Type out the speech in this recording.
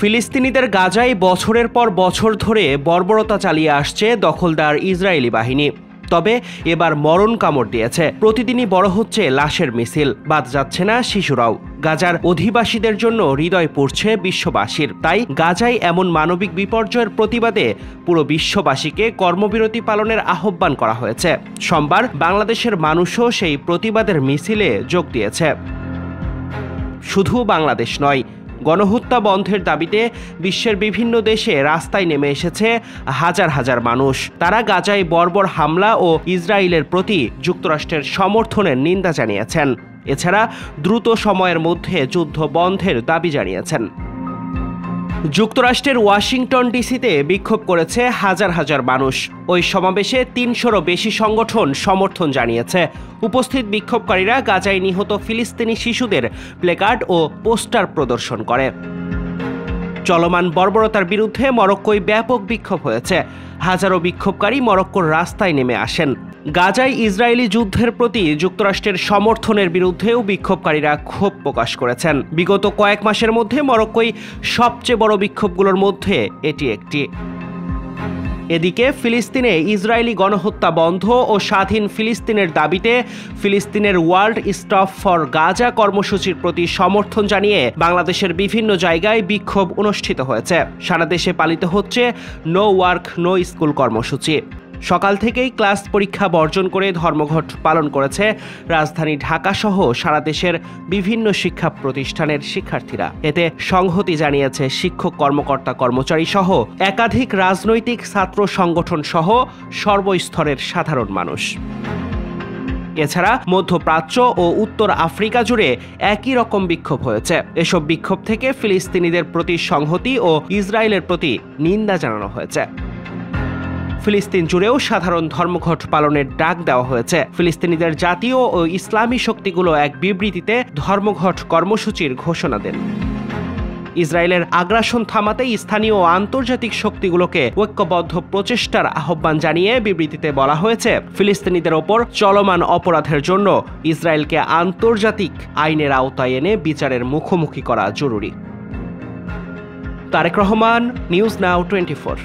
ফিলিস্তিনিদের গাজায় বছরের পর বছর ধরে বর্বরতা চালিয়ে আসছে দখলদার ইসরায়েলি বাহিনী। তবে এবার মরণ কামড় দিয়েছে। প্রতিদিনই বড় হচ্ছে লাশের মিছিল, বাদ যাচ্ছে না শিশুরাও। গাজার অধিবাসীদের জন্য হৃদয় পড়ছে বিশ্ববাসীর। তাই গাজায় এমন মানবিক বিপর্যয়ের প্রতিবাদে পুরো বিশ্ববাসীকে কর্মবিরতি পালনের আহ্বান করা হয়েছে। সোমবার বাংলাদেশের মানুষও সেই প্রতিবাদের মিছিলে যোগ দিয়েছে। শুধু বাংলাদেশ নয়, গণহত্যা বন্ধের দাবিতে বিশ্বের বিভিন্ন দেশে রাস্তায় নেমে এসেছে হাজার হাজার মানুষ। তারা গাজায় বর্বর হামলা ও ইসরায়েলের প্রতি যুক্তরাষ্ট্রের সমর্থনের নিন্দা জানিয়েছেন। এছাড়া দ্রুত সময়ের মধ্যে যুদ্ধ বন্ধের দাবি জানিয়েছেন। যুক্তরাষ্ট্রের ওয়াশিংটন ডিসিতে বিক্ষোভ করেছে হাজার হাজার মানুষ। ওই সমাবেশে ৩০০রও বেশি সংগঠন সমর্থন জানিয়েছে। উপস্থিত বিক্ষোভকারীরা গাজায় নিহত ফিলিস্তিনি শিশুদের প্লেকার্ড ও পোস্টার প্রদর্শন করে। চলমান বর্বরতার বিরুদ্ধে মরক্কোয় ব্যাপক বিক্ষোভ হয়েছে। হাজারো বিক্ষোভকারী মরক্কোর রাস্তায় নেমে আসেন। গাজায় ইসরায়েলি যুদ্ধের প্রতি যুক্তরাষ্ট্রের সমর্থনের বিরুদ্ধেও বিক্ষোভকারীরা ক্ষোভ প্রকাশ করেছেন। বিগত কয়েক মাসের মধ্যে মরক্কোয় সবচেয়ে বড় বিক্ষোভগুলোর মধ্যে এটি একটি। এদিকে ফিলিস্তিনে ইসরায়েলি গণহত্যা বন্ধ ও স্বাধীন ফিলিস্তিনের দাবিতে ফিলিস্তিনের ওয়ার্ল্ড স্টপ ফর গাজা কর্মসূচির প্রতি সমর্থন জানিয়ে বাংলাদেশের বিভিন্ন জায়গায় বিক্ষোভ অনুষ্ঠিত হয়েছে। সারা দেশে পালিত হচ্ছে নো ওয়ার্ক নো স্কুল কর্মসূচি। সকাল থেকেই ক্লাস পরীক্ষা বর্জন করে ধর্মঘট পালন করেছে রাজধানী ঢাকা সহ সারা দেশের বিভিন্ন শিক্ষা প্রতিষ্ঠানের শিক্ষার্থীরা। এতে সংহতি জানিয়েছে শিক্ষক, কর্মকর্তা, কর্মচারী সহ একাধিক রাজনৈতিক ছাত্র সংগঠন সহ সর্বস্তরের সাধারণ মানুষ। এছাড়া মধ্যপ্রাচ্য ও উত্তর আফ্রিকা জুড়ে একই রকম বিক্ষোভ হয়েছে। এসব বিক্ষোভ থেকে ফিলিস্তিনিদের প্রতি সংহতি ও ইসরায়েলের প্রতি নিন্দা জানানো হয়েছে। ফিলিস্তিন জুড়েও সাধারণ ধর্মঘট পালনের ডাক দেওয়া হয়েছে। ফিলিস্তিনিদের জাতীয় ও ইসলামী শক্তিগুলো এক বিবৃতিতে ধর্মঘট কর্মসূচির ঘোষণা দেন। ইসরায়েলের আগ্রাসন থামাতে স্থানীয় ও আন্তর্জাতিক শক্তিগুলোকে ঐক্যবদ্ধ প্রচেষ্টার আহ্বান জানিয়ে বিবৃতিতে বলা হয়েছে, ফিলিস্তিনিদের ওপর চলমান অপরাধের জন্য ইসরায়েলকে আন্তর্জাতিক আইনের আওতায় এনে বিচারের মুখোমুখি করা জরুরি। Tarique Rahman, news now 24।